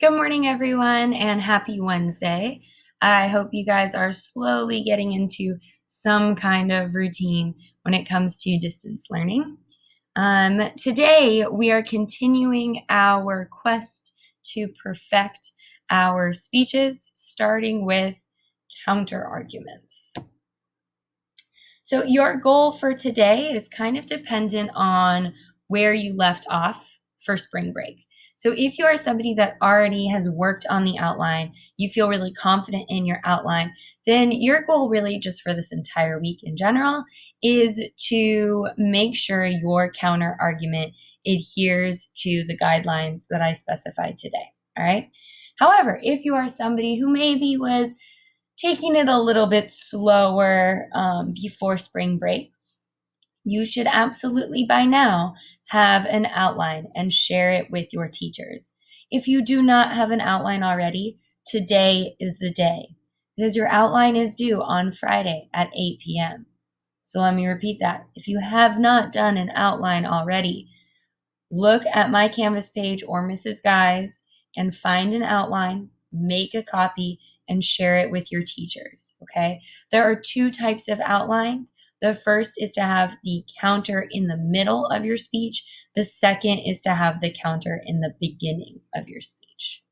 Good morning, everyone, and happy Wednesday. I hope you guys are slowly getting into some kind of routine when it comes to distance learning. Today, we are continuing our quest to perfect our speeches, starting with counter arguments. So your goal for today is kind of dependent on where you left off for spring break. So if you are somebody that already has worked on the outline, you feel really confident in your outline, then your goal really just for this entire week in general is to make sure your counter argument adheres to the guidelines that I specified today. All right. However, if you are somebody who maybe was taking it a little bit slower before spring break, you should absolutely by now have an outline and share it with your teachers. If you do not have an outline already, today is the day because your outline is due on Friday at 8 p.m. So let me repeat that. If you have not done an outline already, look at my Canvas page or Mrs. Guy's and find an outline, make a copy, and share it with your teachers, okay? There are two types of outlines. The first is to have the counter in the middle of your speech. The second is to have the counter in the beginning of your speech.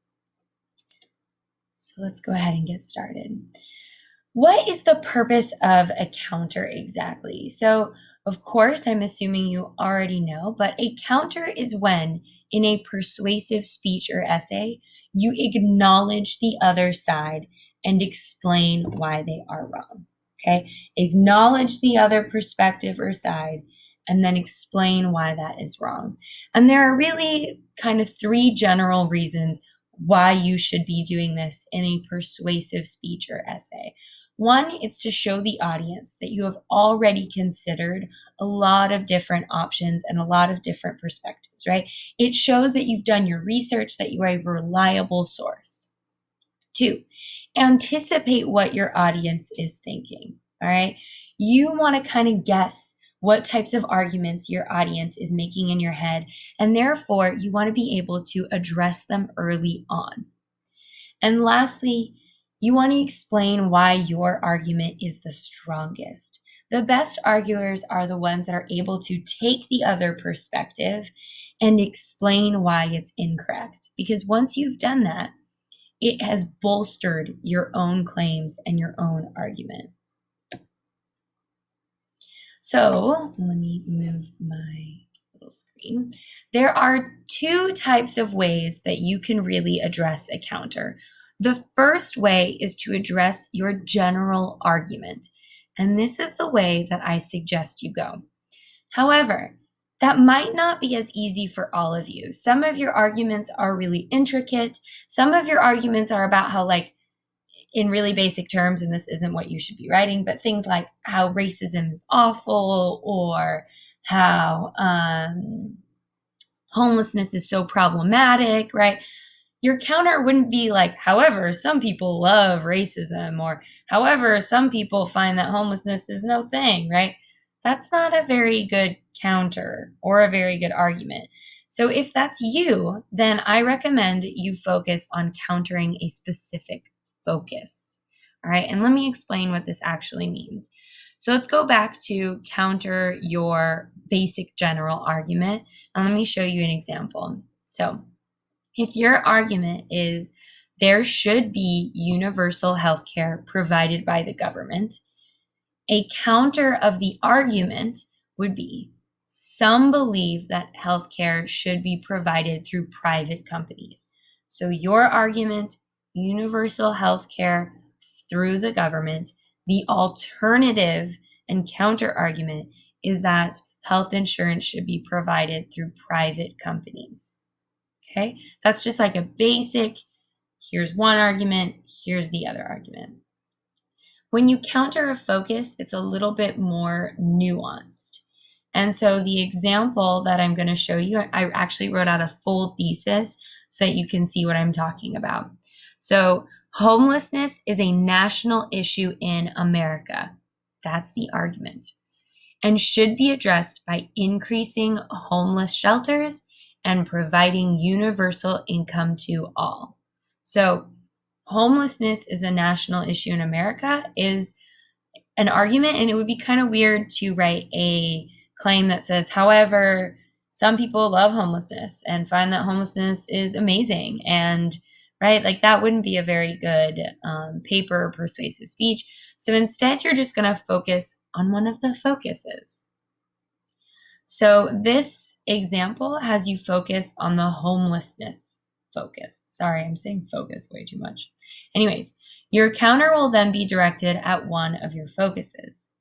So let's go ahead and get started. What is the purpose of a counter exactly? So, of course, I'm assuming you already know, but a counter is when, in a persuasive speech or essay, you acknowledge the other side and explain why they are wrong. Okay? Acknowledge the other perspective or side and then explain why that is wrong. And there are really kind of three general reasons why you should be doing this in a persuasive speech or essay. One, it's to show the audience that you have already considered a lot of different options and a lot of different perspectives, right? It shows that you've done your research, that you are a reliable source. Two, anticipate what your audience is thinking, all right? You want to kind of guess what types of arguments your audience is making in your head, and therefore you want to be able to address them early on. And lastly, you want to explain why your argument is the strongest. The best arguers are the ones that are able to take the other perspective and explain why it's incorrect. Because once you've done that, it has bolstered your own claims and your own argument. So let me move my little screen. There are two types of ways that you can really address a counter. The first way is to address your general argument, and this is the way that I suggest you go. However, that might not be as easy for all of you. Some of your arguments are really intricate. Some of your arguments are about how, like, in really basic terms, and this isn't what you should be writing, but things like how racism is awful or how homelessness is so problematic, right? Your counter wouldn't be like, however, some people love racism, or however, some people find that homelessness is no thing, right? That's not a very good counter or a very good argument. So if that's you, then I recommend you focus on countering a specific focus. All right, and let me explain what this actually means. So let's go back to counter your basic general argument, and let me show you an example. So if your argument is there should be universal health care provided by the government, a counter of the argument would be some believe that healthcare should be provided through private companies. So your argument, universal healthcare through the government. The alternative and counter argument is that health insurance should be provided through private companies. Okay, that's just like a basic, here's one argument, here's the other argument. When you counter a focus, it's a little bit more nuanced. And so the example that I'm going to show you, I actually wrote out a full thesis so that you can see what I'm talking about. So homelessness is a national issue in America. That's the argument. And should be addressed by increasing homeless shelters and providing universal income to all. So homelessness is a national issue in America is an argument, and it would be kind of weird to write a claim that says, however, some people love homelessness and find that homelessness is amazing. And right, like that wouldn't be a very good paper or persuasive speech. So instead, you're just going to focus on one of the focuses. So this example has you focus on the homelessness focus. Sorry, I'm saying focus way too much. Anyways, your counter will then be directed at one of your focuses.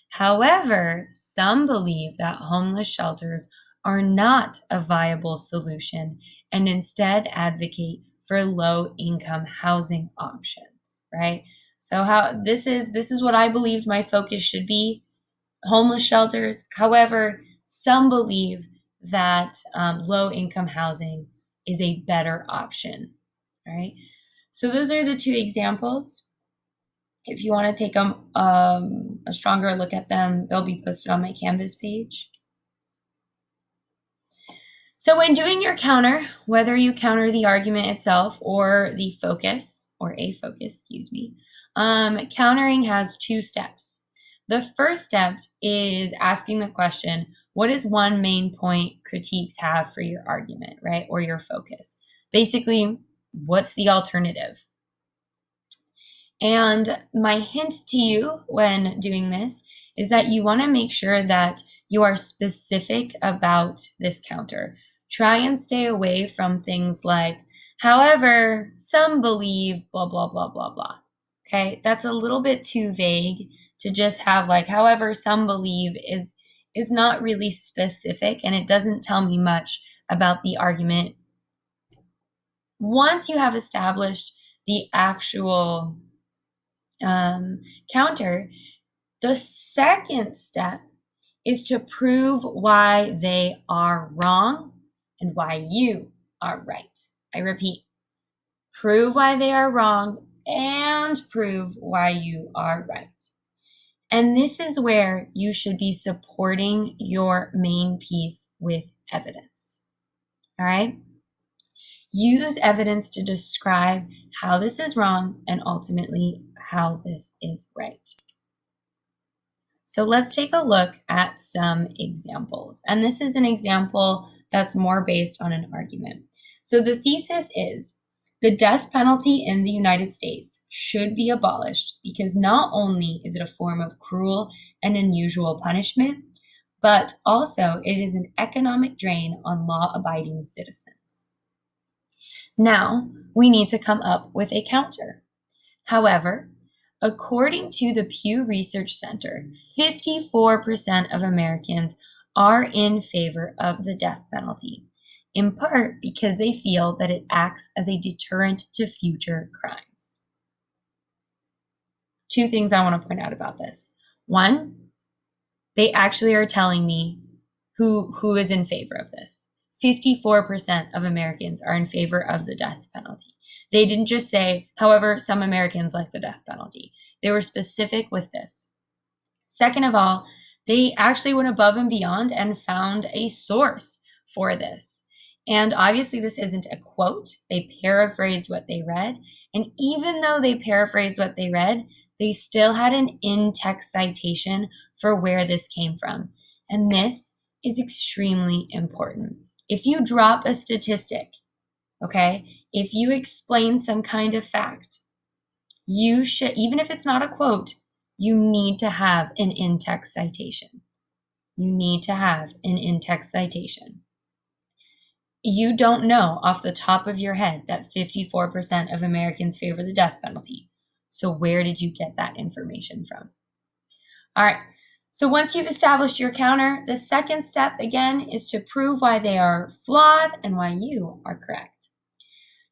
However, some believe that homeless shelters are not a viable solution and instead advocate for low-income housing options, right? So how this is what I believed my focus should be, homeless shelters. However, some believe that low-income housing is a better option, right? So those are the two examples. If you want to take a stronger look at them, they'll be posted on my Canvas page. So when doing your counter, whether you counter the argument itself or the focus, or a focus, countering has two steps. The first step is asking the question, what is one main point critiques have for your argument, right? Or your focus? Basically, what's the alternative? And my hint to you when doing this is that you want to make sure that you are specific about this counter. Try and stay away from things like, however, some believe blah, blah, blah, blah, blah. Okay, that's a little bit too vague to just have like, however, some believe is not really specific, and it doesn't tell me much about the argument. Once you have established the actual counter, the second step is to prove why they are wrong and why you are right. I repeat, prove why they are wrong and prove why you are right. And this is where you should be supporting your main piece with evidence. All right? Use evidence to describe how this is wrong and ultimately how this is right. So let's take a look at some examples. And this is an example that's more based on an argument. So the thesis is the death penalty in the United States should be abolished because not only is it a form of cruel and unusual punishment, but also it is an economic drain on law-abiding citizens. Now, we need to come up with a counter. However, according to the Pew Research Center, 54% of Americans are in favor of the death penalty, in part because they feel that it acts as a deterrent to future crimes. Two things I want to point out about this. One, they actually are telling me who is in favor of this. 54% of Americans are in favor of the death penalty. They didn't just say, however, some Americans like the death penalty. They were specific with this. Second of all, they actually went above and beyond and found a source for this. And obviously this isn't a quote. They paraphrased what they read. And even though they paraphrased what they read, they still had an in-text citation for where this came from. And this is extremely important. If you drop a statistic, okay, if you explain some kind of fact, you should, even if it's not a quote, you need to have an in-text citation. You need to have an in-text citation. You don't know off the top of your head that 54% of Americans favor the death penalty. So where did you get that information from? All right. So once you've established your counter, the second step, again, is to prove why they are flawed and why you are correct.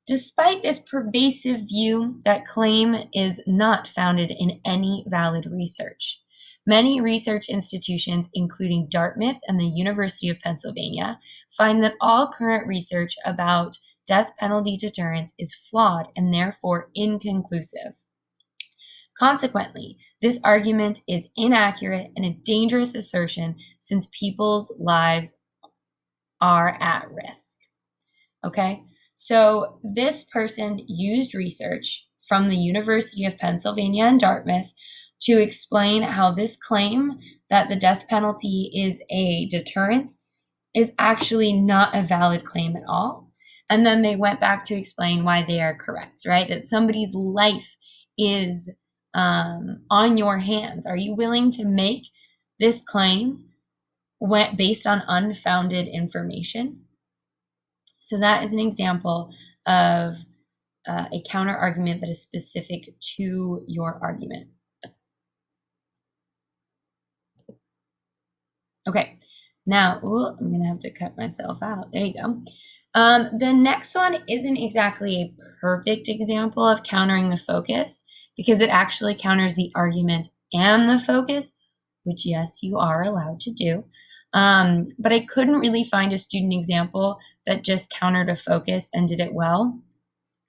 Despite this pervasive view, that claim is not founded in any valid research. Many research institutions, including Dartmouth and the University of Pennsylvania, find that all current research about death penalty deterrence is flawed and therefore inconclusive. Consequently, this argument is inaccurate and a dangerous assertion since people's lives are at risk. Okay? So this person used research from the University of Pennsylvania and Dartmouth to explain how this claim that the death penalty is a deterrence is actually not a valid claim at all. And then they went back to explain why they are correct, right? That somebody's life is on your hands. Are you willing to make this claim based on unfounded information? So that is an example of a counter argument that is specific to your argument. Okay, now I'm going to have to cut myself out. There you go. The next one isn't exactly a perfect example of countering the focus because it actually counters the argument and the focus, which yes, you are allowed to do. But I couldn't really find a student example that just countered a focus and did it well.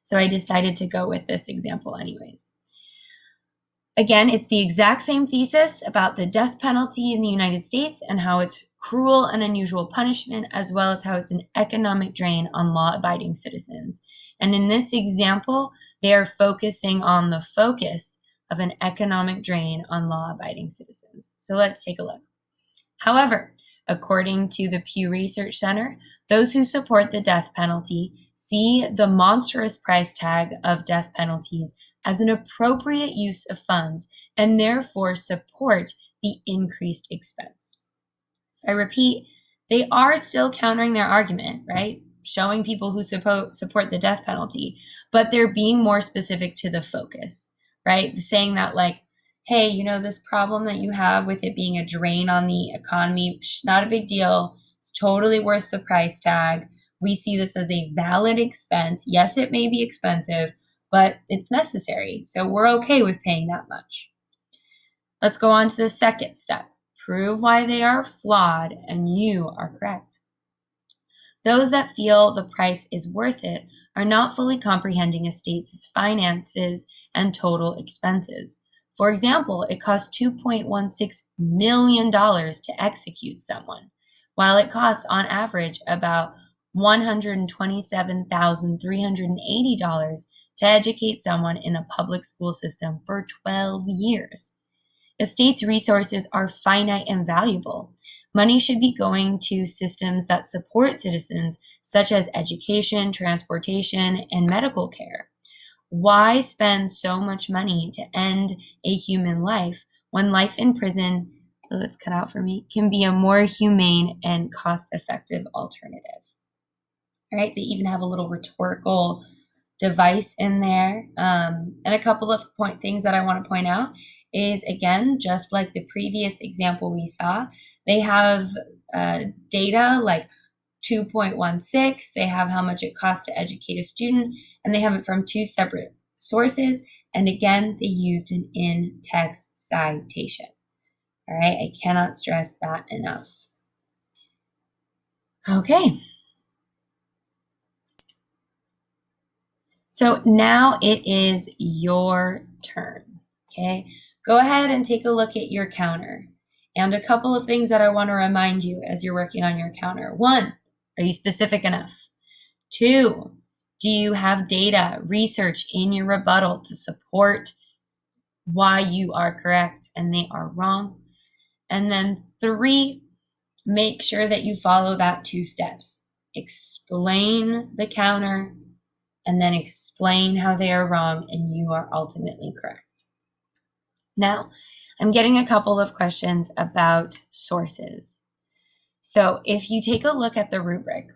So I decided to go with this example anyways. Again, it's the exact same thesis about the death penalty in the United States and how it's cruel and unusual punishment, as well as how it's an economic drain on law-abiding citizens. And in this example, they are focusing on the focus of an economic drain on law-abiding citizens. So let's take a look. However, according to the Pew Research Center, those who support the death penalty see the monstrous price tag of death penalties as an appropriate use of funds and therefore support the increased expense. So I repeat, they are still countering their argument, right? Showing people who support the death penalty, but they're being more specific to the focus, right? Saying that like, hey, you know, this problem that you have with it being a drain on the economy, not a big deal. It's totally worth the price tag. We see this as a valid expense. Yes, it may be expensive, but it's necessary. So we're okay with paying that much. Let's go on to the second step. Prove why they are flawed and you are correct. Those that feel the price is worth it are not fully comprehending a state's finances and total expenses. For example, it costs $2.16 million to execute someone, while it costs on average about $127,380 to educate someone in a public school system for 12 years. A state's resources are finite and valuable. Money should be going to systems that support citizens, such as education, transportation, and medical care. Why spend so much money to end a human life when life in prison, let's cut out for me, can be a more humane and cost-effective alternative? All right, they even have a little rhetorical device in there. And a couple of things that I want to point out is, again, just like the previous example we saw, they have data like 2.16, they have how much it costs to educate a student, and they have it from two separate sources. And again, they used an in-text citation. All right, I cannot stress that enough. Okay. So now it is your turn, okay? Go ahead and take a look at your counter. And a couple of things that I want to remind you as you're working on your counter. 1, are you specific enough? 2, do you have data, research in your rebuttal to support why you are correct and they are wrong? And then 3, make sure that you follow that 2 steps. Explain the counter, and then explain how they are wrong and you are ultimately correct. Now, I'm getting a couple of questions about sources. So if you take a look at the rubric,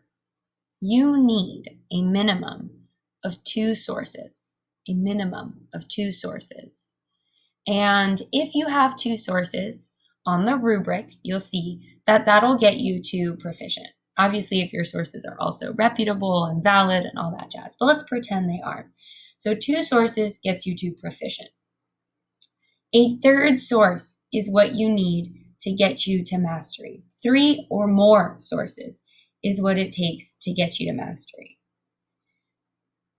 you need a minimum of 2 sources, a minimum of 2 sources. And if you have 2 sources on the rubric, you'll see that that'll get you to proficient. Obviously, if your sources are also reputable and valid and all that jazz, but let's pretend they are. So 2 sources gets you to proficient. A 3rd source is what you need to get you to mastery. 3 or more sources is what it takes to get you to mastery.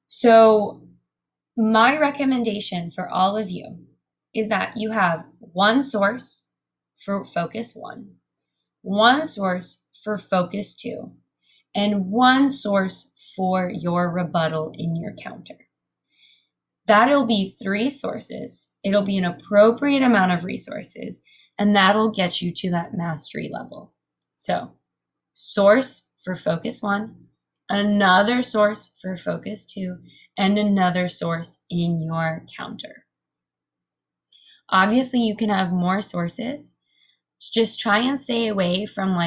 So my recommendation for all of you is that you have 1 source for focus 1 source for focus 2, and 1 source for your rebuttal in your counter. That'll be 3 sources. It'll be an appropriate amount of resources, and that'll get you to that mastery level. So, source for focus 1, another source for focus 2, and another source in your counter. Obviously, you can have more sources. Just try and stay away from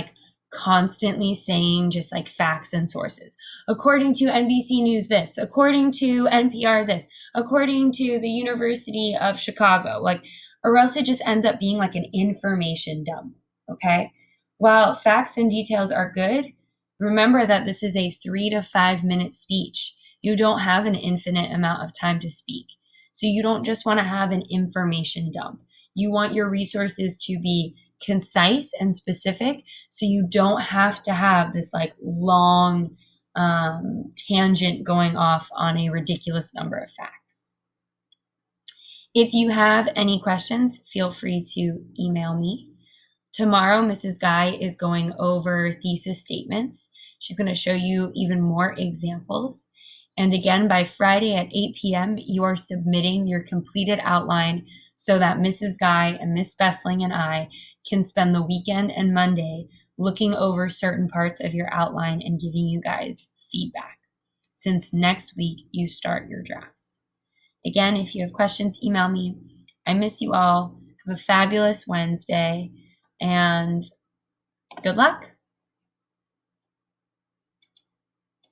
constantly saying just facts and sources. According to NBC News this, according to NPR this, according to the University of Chicago, or else it just ends up being an information dump, okay? While facts and details are good, remember that this is a 3 to 5 minute speech. You don't have an infinite amount of time to speak. So you don't just want to have an information dump. You want your resources to be concise and specific, so you don't have to have this long tangent going off on a ridiculous number of facts. If you have any questions, feel free to email me. Tomorrow, Mrs. Guy is going over thesis statements. She's going to show you even more examples. And again, by Friday at 8 p.m., you are submitting your completed outline so that Mrs. Guy and Miss Bessling and I can spend the weekend and Monday looking over certain parts of your outline and giving you guys feedback, since next week you start your drafts. Again, if you have questions, email me. I miss you all. Have a fabulous Wednesday, and good luck.